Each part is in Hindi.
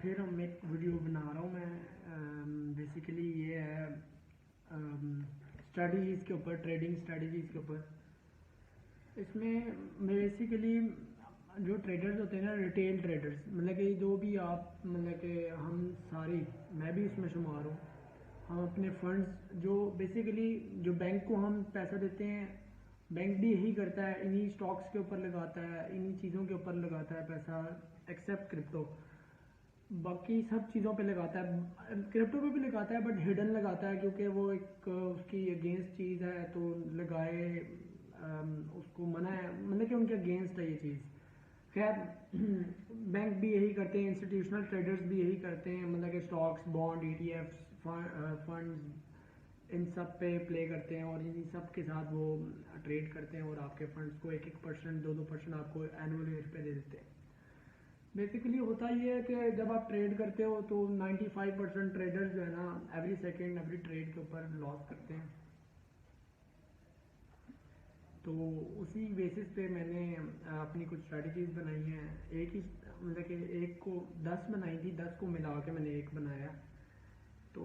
फिर हम एक वीडियो बना रहा हूँ मैं। बेसिकली ये है स्ट्रेटजीज़ के ऊपर, ट्रेडिंग स्ट्रेटजीज़ के ऊपर। इसमें बेसिकली जो ट्रेडर्स होते हैं ना, रिटेल ट्रेडर्स, मतलब कि जो भी आप, मतलब कि हम सारी, मैं भी इसमें शुमार हूँ। हम अपने फंड्स जो बेसिकली जो बैंक को हम पैसा देते हैं, बैंक भी यही करता है, इन्हीं स्टॉक्स के ऊपर लगाता है, इन्हीं चीज़ों के ऊपर लगाता है पैसा, एक्सेप्ट क्रिप्टो। बाकी सब चीज़ों पे लगाता है, क्रिप्टो पे भी लगाता है बट हिडन लगाता है, क्योंकि वो एक उसकी अगेंस्ट चीज़ है तो लगाए, उसको मना है, मतलब कि उनके अगेंस्ट है ये चीज़। खैर बैंक भी यही करते हैं, इंस्टीट्यूशनल ट्रेडर्स भी यही करते हैं, मतलब कि स्टॉक्स, बॉन्ड, ईटीएफ्स, फंड्स, इन सब पे प्ले करते हैं और इन्हीं सब के साथ वो ट्रेड करते हैं और आपके फंड्स को 1-1%, 2-2% आपको एनुअल रेट पे दे देते हैं। बेसिकली होता ये है कि जब आप ट्रेड करते हो तो 95% ट्रेडर्स जो है ना, एवरी सेकेंड एवरी ट्रेड के ऊपर लॉस करते हैं। तो उसी बेसिस पे मैंने अपनी कुछ स्ट्रेटजीज बनाई हैं। एक ही, मतलब कि एक को 10 बनाई थी, 10 को मिला के मैंने एक बनाया। तो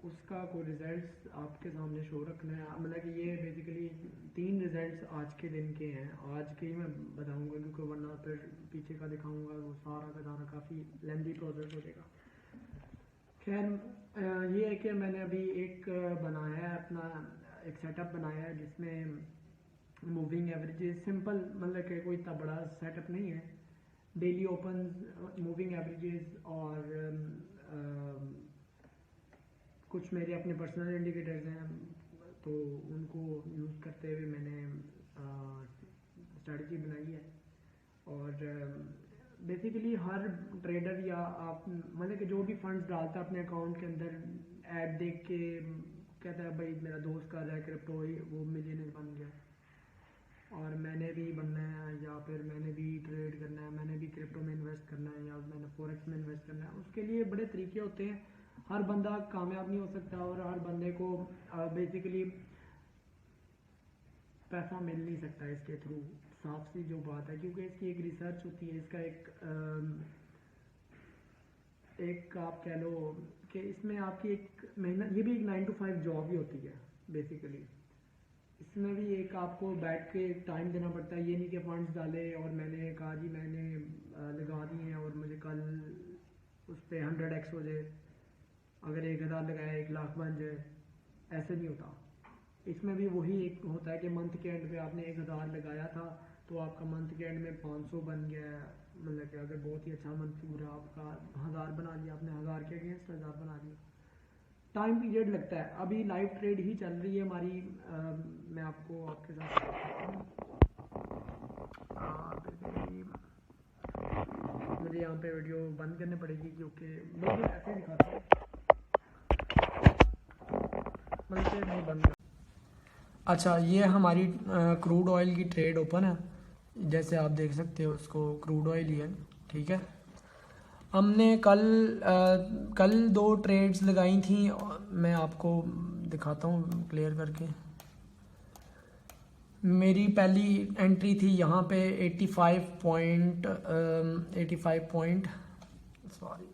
उसका कोई रिजल्ट्स आपके सामने शो रखना है, मतलब कि ये बेसिकली 3 रिजल्ट्स आज के दिन के हैं, आज के ही मैं बताऊंगा, क्योंकि वरना फिर पीछे का दिखाऊंगा वो सारा का सारा काफ़ी लेंदी प्रोसेस हो जाएगा। खैर ये है कि मैंने अभी एक बनाया है, अपना एक सेटअप बनाया है जिसमें मूविंग एवरेजेस, सिंपल, मतलब कि कोई इतना बड़ा सेटअप नहीं है। डेली ओपन, मूविंग एवरेजेस और कुछ मेरे अपने पर्सनल इंडिकेटर्स हैं, तो उनको यूज़ करते हुए मैंने स्ट्रेटजी बनाई है। और बेसिकली हर ट्रेडर या आप, मतलब कि जो भी फंड्स डालता है अपने अकाउंट के अंदर, ऐड देख के कहता है भाई मेरा दोस्त कर रहा है क्रिप्टो, वो मिलियनर बन गया और मैंने भी बनना है, या फिर मैंने भी ट्रेड करना है, मैंने भी क्रिप्टो में इन्वेस्ट करना है, या मैंने फॉरेक्स में इन्वेस्ट करना है। उसके लिए बड़े तरीके होते हैं, हर बंदा कामयाब नहीं हो सकता और हर बंदे को बेसिकली पैसा मिल नहीं सकता इसके थ्रू, साफ सी जो बात है, क्योंकि इसकी एक रिसर्च होती है, इसका एक आप कह लो कि इसमें आपकी एक मेहनत, ये भी एक 9 to 5 जॉब ही होती है बेसिकली। इसमें भी एक आपको बैठ के टाइम देना पड़ता है, ये नहीं कि फंड्स डाले और मैंने कहा जी मैंने लगा दिए हैं और मुझे कल उस पर 100x हो जाए, अगर 1000 लगाया 1 लाख बन जाए, ऐसे नहीं होता। इसमें भी वही एक होता है कि मंथ के एंड पे आपने 1000 लगाया था तो आपका मंथ के एंड में 500 बन गया है, मतलब कि अगर बहुत ही अच्छा मंथ पूरा आपका 1000 बना लिया आपने, 1000 के अगेंस्ट 1000 बना लिया। टाइम पीरियड लगता है, अभी लाइव ट्रेड ही चल रही है हमारी। मैं आपको आपके साथ मुझे यहाँ पे वीडियो बंद करनी पड़ेगी क्योंकि मुझे ऐसे दिखाता है, मतलब नहीं बंद। अच्छा, ये हमारी क्रूड ऑयल की ट्रेड ओपन है, जैसे आप देख सकते हो, उसको क्रूड ऑयल ही है, ठीक है। हमने कल 2 ट्रेड्स लगाई थी, मैं आपको दिखाता हूँ क्लियर करके। मेरी पहली एंट्री थी यहाँ पे 85 point 85 point sorry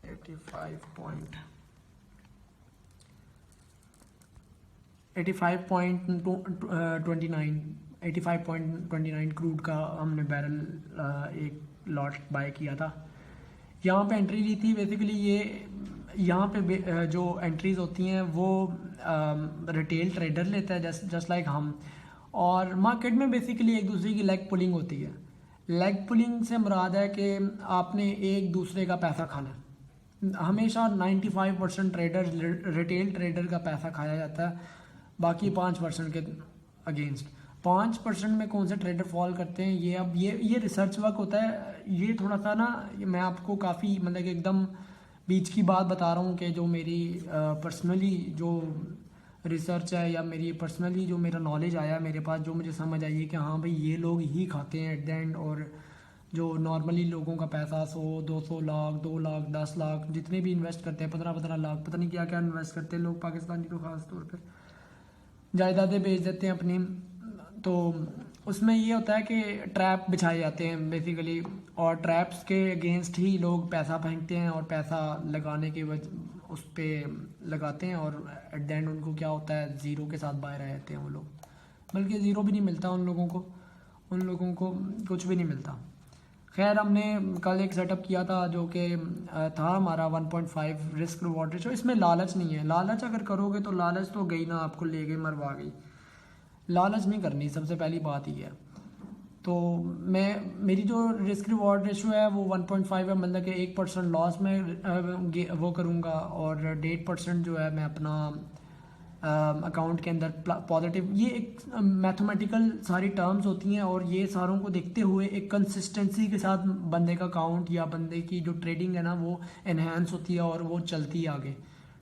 85 point 85.29 crude का हमने बैरल एक लॉट बाय किया था। यहाँ पे एंट्री ली थी। बेसिकली ये यहाँ पे जो एंट्रीज होती हैं वो रिटेल ट्रेडर लेता है, जस्ट लाइक हम। और मार्केट में बेसिकली एक दूसरे की लेग पुलिंग होती है। लेग पुलिंग से मुराद है कि आपने एक दूसरे का पैसा खाना है। हमेशा 95% ट्रेडर, रिटेल ट्रेडर का पैसा खाया जाता है, बाकी 5% के अगेंस्ट। 5% में कौन से ट्रेडर फॉल करते हैं, ये अब ये रिसर्च वर्क होता है। ये थोड़ा सा ना, मैं आपको काफ़ी, मतलब कि एकदम बीच की बात बता रहा हूँ कि जो मेरी पर्सनली जो रिसर्च है, या मेरी पर्सनली जो मेरा नॉलेज आया मेरे पास, जो मुझे समझ आई है कि हाँ भाई ये लोग ही खाते हैं एट द एंड। और जो नॉर्मली लोगों का पैसा 100-200 लाख, 2 लाख, 10 लाख, जितने भी इन्वेस्ट करते हैं, 15-15 लाख, पता नहीं क्या क्या इन्वेस्ट करते हैं लोग, पाकिस्तानी तो ख़ास तौर पर जायदादें बेच देते हैं अपनी। तो उसमें ये होता है कि ट्रैप बिछाए जाते हैं बेसिकली, और ट्रैप्स के अगेंस्ट ही लोग पैसा फेंकते हैं और पैसा लगाने के वजह उस पर लगाते हैं, और एट द एंड उनको क्या होता है, ज़ीरो के साथ बाहर आ जाते हैं वो लोग, बल्कि ज़ीरो भी नहीं मिलता उन लोगों को कुछ भी नहीं मिलता। खैर, हमने कल एक सेटअप किया था जो कि था हमारा 1.5 रिस्क रिवॉर्ड रेशो। इसमें लालच नहीं है, लालच अगर करोगे तो लालच तो गई ना, आपको ले गई, मरवा गई। लालच नहीं करनी, सबसे पहली बात ही है। तो मेरी जो रिस्क रिवॉर्ड रेशो है वो 1.5 है, मतलब कि 1% लॉस में वो करूँगा, और 1.5% जो है मैं अपना अकाउंट के अंदर पॉजिटिव। ये एक मैथमेटिकल सारी टर्म्स होती हैं, और ये सारों को देखते हुए एक कंसिस्टेंसी के साथ बंदे का अकाउंट या बंदे की जो ट्रेडिंग है ना वो एनहेंस होती है और वो चलती है आगे।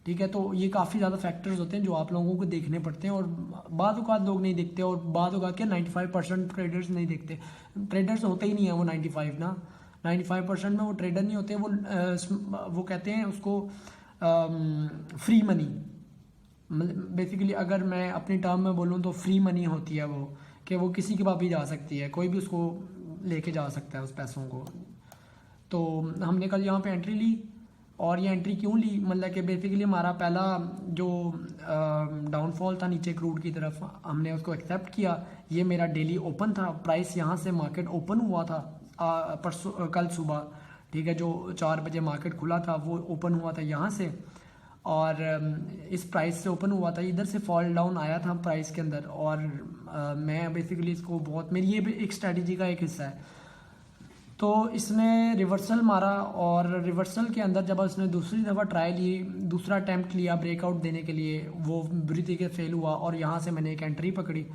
ठीक है, तो ये काफ़ी ज़्यादा फैक्टर्स होते हैं जो आप लोगों को देखने पड़ते हैं, और बाद औक़ात लोग नहीं देखते, और बाद औक़ात क्या 95% ट्रेडर्स नहीं देखते। ट्रेडर्स होते ही नहीं है वो 95% में वो ट्रेडर नहीं होते, वो कहते हैं उसको फ्री मनी। बेसिकली अगर मैं अपनी टर्म में बोलूँ तो फ्री मनी होती है वो, कि वो किसी के पास भी जा सकती है, कोई भी उसको लेके जा सकता है उस पैसों को। तो हमने कल यहाँ पे एंट्री ली, और ये एंट्री क्यों ली, मतलब कि बेसिकली हमारा पहला जो डाउनफॉल था नीचे क्रूड की तरफ, हमने उसको एक्सेप्ट किया। ये मेरा डेली ओपन था, प्राइस यहाँ से मार्केट ओपन हुआ था परसों कल सुबह, ठीक है, जो 4 बजे मार्केट खुला था वो ओपन हुआ था यहाँ से, और इस प्राइस से ओपन हुआ था, इधर से फॉल डाउन आया था प्राइस के अंदर, और मैं बेसिकली इसको बहुत, मेरी ये भी एक स्ट्रैटेजी का एक हिस्सा है। तो इसने रिवर्सल मारा, और रिवर्सल के अंदर जब उसने दूसरी दफ़ा ट्राई ली, दूसरा अटैम्प्ट लिया ब्रेकआउट देने के लिए, वो बुरी तरीके से फेल हुआ, और यहाँ से मैंने एक एंट्री पकड़ी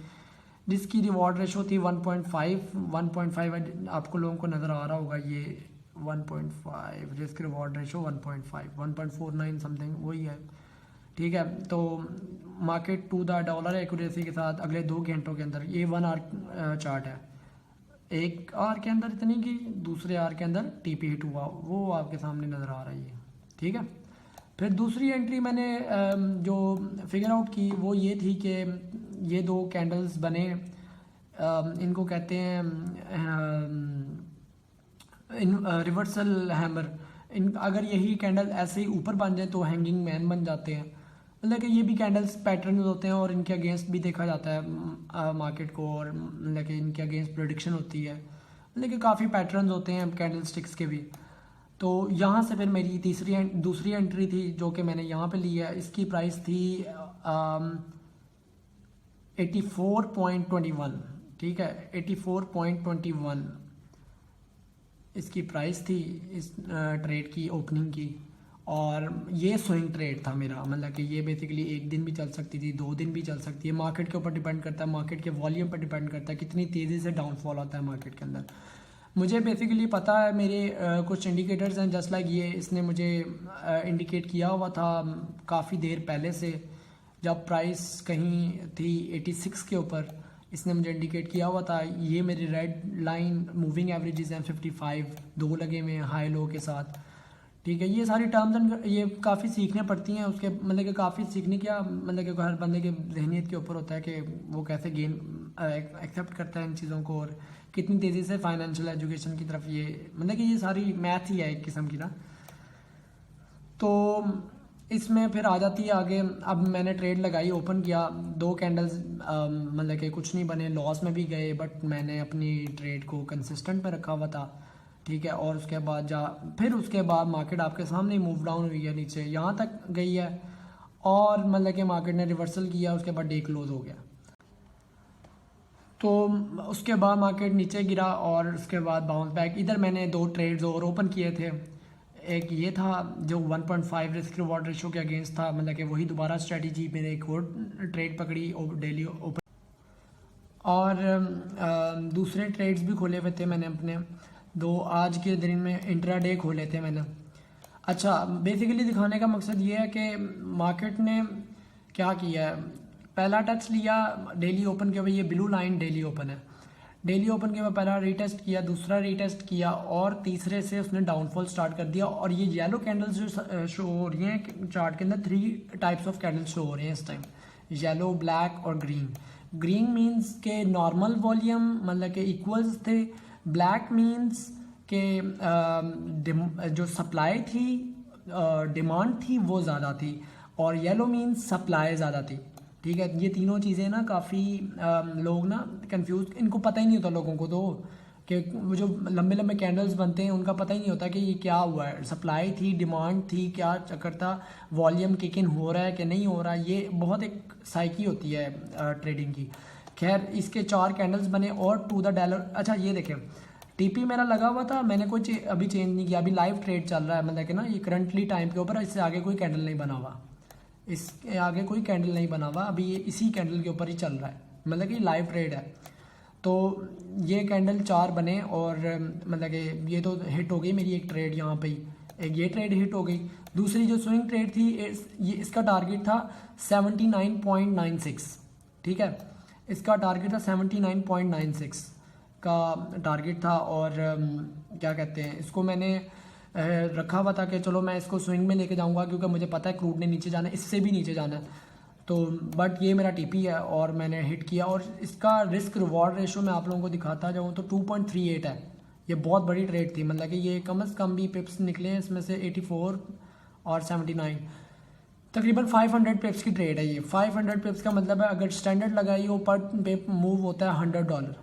जिसकी रिवॉर्ड रेशो थी 1.5 आपको लोगों को नज़र आ रहा होगा, ये 1.5 रिस्क रिवॉर्ड रेशो 1.49 समथिंग वही है। ठीक है, तो market to the dollar accuracy के साथ अगले 2 घंटों के अंदर, ये 1 आवर चार्ट है, एक आर के अंदर इतनी की, दूसरे आर के अंदर टीपी हिट हुआ, वो आपके सामने नज़र आ रही है। ठीक है, फिर दूसरी एंट्री मैंने जो फिगर आउट की वो ये थी कि ये 2 कैंडल्स बने, इनको कहते हैं रिवर्सल हैमर। अगर यही कैंडल ऐसे ही ऊपर बन जाए तो हैंगिंग मैन बन जाते हैं, मतलब कि ये भी कैंडल्स पैटर्न होते हैं, और इनके अगेंस्ट भी देखा जाता है मार्केट को, और मतलब कि इनके अगेंस्ट प्रेडिक्शन होती है, मतलब कि काफ़ी पैटर्न्स होते हैं कैंडल स्टिक्स के भी। तो यहाँ से फिर मेरी दूसरी एंट्री थी जो कि मैंने यहाँ पे ली है, इसकी प्राइस थी 84.21। ठीक है, 84.21 इसकी प्राइस थी इस ट्रेड की ओपनिंग की, और ये स्विंग ट्रेड था मेरा, मतलब कि ये बेसिकली 1 दिन भी चल सकती थी, 2 दिन भी चल सकती है, मार्केट के ऊपर डिपेंड करता है, मार्केट के वॉल्यूम पर डिपेंड करता है कितनी तेज़ी से डाउनफॉल आता है मार्केट के अंदर। मुझे बेसिकली पता है, मेरे कुछ इंडिकेटर्स हैं जस्ट लाइक ये, इसने मुझे इंडिकेट किया हुआ था काफ़ी देर पहले से, जब प्राइस कहीं थी 86 के ऊपर, इसने मुझे इंडिकेट किया हुआ था। ये मेरी रेड लाइन मूविंग एवरेजेस हैं 55, 2 लगे हुए हैं हाई लो के साथ। ठीक है, ये सारी टर्म्स एंड ये काफ़ी सीखने पड़ती हैं उसके, मतलब कि काफ़ी सीखने क्या, मतलब कि हर बंदे के जहनीत के ऊपर होता है कि वो कैसे गेन एक्सेप्ट करता है इन चीज़ों को, और कितनी तेज़ी से फाइनेंशियल एजुकेशन की तरफ ये, मतलब कि ये सारी मैथ ही है एक किस्म की ना। तो इसमें फिर आ जाती है आगे, अब मैंने ट्रेड लगाई, ओपन किया, 2 कैंडल्स मतलब कि कुछ नहीं बने, लॉस में भी गए, बट मैंने अपनी ट्रेड को कंसिस्टेंट पे रखा हुआ था। ठीक है, और उसके बाद फिर उसके बाद मार्केट आपके सामने मूव डाउन हुई है, नीचे यहाँ तक गई है, और मतलब कि मार्केट ने रिवर्सल किया, उसके बाद डे क्लोज हो गया। तो उसके बाद मार्केट नीचे गिरा, और उसके बाद बाउंस बैक। इधर मैंने 2 ट्रेड्स और ओपन किए थे, एक ये था जो 1.5 रिस्क रिवॉर्ड रेशो के अगेंस्ट था, मतलब कि वही दोबारा स्ट्रेटजी, मैंने एक और ट्रेड पकड़ी डेली ओपन, और दूसरे ट्रेड्स भी खोले हुए थे मैंने अपने 2 आज के दिन में इंट्राडे खोले थे मैंने। अच्छा, बेसिकली दिखाने का मकसद ये है कि मार्केट ने क्या किया है, पहला टच लिया डेली ओपन के, ये ब्लू लाइन डेली ओपन है, डेली ओपन के बाद पहला रीटेस्ट किया, दूसरा रीटेस्ट किया, और तीसरे से उसने डाउनफॉल स्टार्ट कर दिया। और ये येलो कैंडल्स जो शो हो रही हैं चार्ट के अंदर, 3 टाइप्स ऑफ कैंडल्स शो हो रहे हैं इस टाइम, येलो, ब्लैक और ग्रीन। ग्रीन मीन्स के नॉर्मल वॉल्यूम मतलब के इक्वल्स थे, ब्लैक मीन्स के जो सप्लाई थी डिमांड थी वो ज़्यादा थी, और येलो मीन्स सप्लाई ज़्यादा थी। ठीक है, ये तीनों चीज़ें ना काफ़ी लोग ना कंफ्यूज, इनको पता ही नहीं होता लोगों को तो कि वो जो लंबे लंबे कैंडल्स बनते हैं उनका पता ही नहीं होता कि ये क्या हुआ है, सप्लाई थी डिमांड थी, क्या चक्कर था, वॉल्यूम किक इन हो रहा है कि नहीं हो रहा। ये बहुत एक साइकी होती है ट्रेडिंग की। खैर इसके 4 कैंडल्स बने और टू द डॉलर। अच्छा ये देखें, टीपी मेरा लगा हुआ था, मैंने कोई अभी चेंज नहीं किया, अभी लाइव ट्रेड चल रहा है, मतलब कि ना ये करंटली टाइम के ऊपर, इससे आगे कोई कैंडल नहीं बना हुआ, इसके आगे कोई कैंडल नहीं बना हुआ, अभी ये इसी कैंडल के ऊपर ही चल रहा है, मतलब कि लाइव ट्रेड है। तो ये कैंडल 4 बने और मतलब कि ये तो हिट हो गई मेरी एक ट्रेड यहाँ पे ही, एक ये ट्रेड हिट हो गई। दूसरी जो स्विंग ट्रेड थी ये इसका टारगेट था 79.96। ठीक है, इसका टारगेट था 79.96 का टारगेट था, और क्या कहते हैं इसको मैंने रखा हुआ था कि चलो मैं इसको स्विंग में लेके जाऊंगा, क्योंकि मुझे पता है क्रूड ने नीचे जाना है, इससे भी नीचे जाना है। तो बट ये मेरा टीपी है और मैंने हिट किया, और इसका रिस्क रिवॉर्ड रेशो मैं आप लोगों को दिखाता जाऊँ तो 2.38 है। ये बहुत बड़ी ट्रेड थी, मतलब कि ये कम से कम भी पिप्स निकले हैं इसमें से 84 और 79, तकरीबन 500 पिप्स की ट्रेड है ये। 500 पिप्स का मतलब है अगर स्टैंडर्ड लगाई हो पर पिप मूव होता है $100।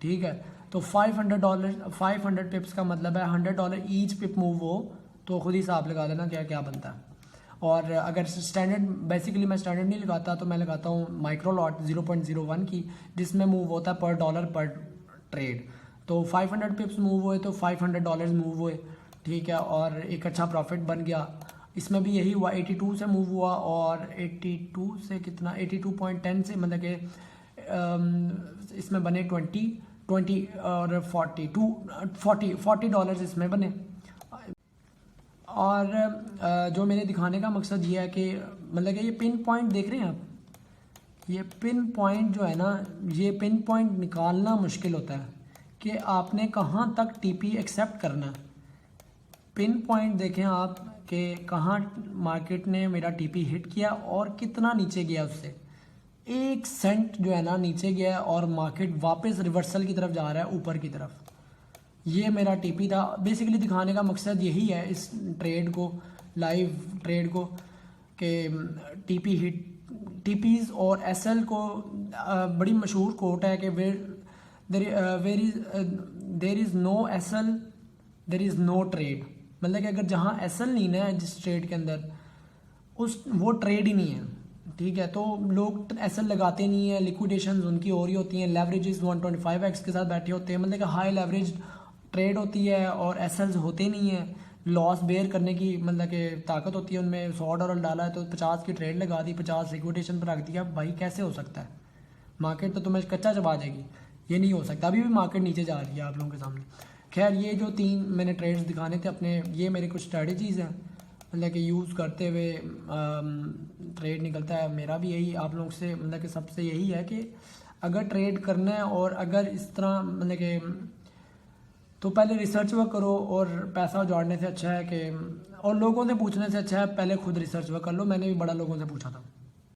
ठीक है, तो $500 पिप्स का मतलब है $100 ईच पिप मूव हो, तो खुद ही हिसाब लगा लेना क्या क्या बनता है। और अगर स्टैंडर्ड, बेसिकली मैं स्टैंडर्ड नहीं लगाता, तो मैं लगाता हूँ माइक्रो लॉट 0.01 की, जिसमें मूव होता है पर डॉलर पर ट्रेड। तो 500 पिप्स मूव हुए तो $500 मूव हुए। ठीक है, और एक अच्छा प्रॉफिट बन गया। इसमें भी यही हुआ, 82 से मूव हुआ, और 82 से कितना 82.10 से, मतलब कि इसमें बने 20 और 40 डॉलर्स इसमें बने। और जो मेरे दिखाने का मकसद ये है कि मतलब कि ये पिन पॉइंट देख रहे हैं आप, ये पिन पॉइंट जो है ना, ये पिन पॉइंट निकालना मुश्किल होता है कि आपने कहाँ तक टीपी एक्सेप्ट करना है। पिन पॉइंट देखें आप कि कहाँ मार्केट ने मेरा टीपी हिट किया और कितना नीचे गया, उससे 1 सेंट जो है ना नीचे गया, और मार्केट वापस रिवर्सल की तरफ जा रहा है ऊपर की तरफ। ये मेरा टीपी था। बेसिकली दिखाने का मकसद यही है इस ट्रेड को, लाइव ट्रेड को, कि टीपी हिट, टीपीज और एसएल को बड़ी मशहूर कोट है कि there is no SL there is no trade. मतलब कि अगर जहाँ एसएल नहीं ना है जिस ट्रेड के अंदर, वो ट्रेड ही नहीं है। ठीक है, तो लोग एसएल लगाते नहीं है, लिक्विडेशंस उनकी हो रही होती हैं, लेवरेजेस 125x के साथ बैठे होते हैं, मतलब कि हाई लेवरेज ट्रेड होती है, और एसएल्स होते नहीं हैं, लॉस बेयर करने की मतलब कि ताकत होती है उनमें। $100 डाला है तो 50 की ट्रेड लगा दी, 50 लिक्विडेशन पर रख दिया। भाई कैसे हो सकता है? मार्केट तो तुम्हें कच्चा चबा देगी, ये नहीं हो सकता। अभी भी मार्केट नीचे जा रही है आप लोगों के सामने। खैर ये जो 3 मैंने ट्रेड्स दिखाने थे अपने, ये मेरे कुछ स्ट्रेटजीज़ हैं, मतलब कि यूज़ करते हुए ट्रेड निकलता है। मेरा भी यही आप लोगों से मतलब कि सबसे यही है कि अगर ट्रेड करना है, और अगर इस तरह मतलब कि, तो पहले रिसर्च वर्क करो, और पैसा उजाड़ने से अच्छा है कि, और लोगों से पूछने से अच्छा है पहले खुद रिसर्च वर्क कर लो। मैंने भी बड़ा लोगों से पूछा था।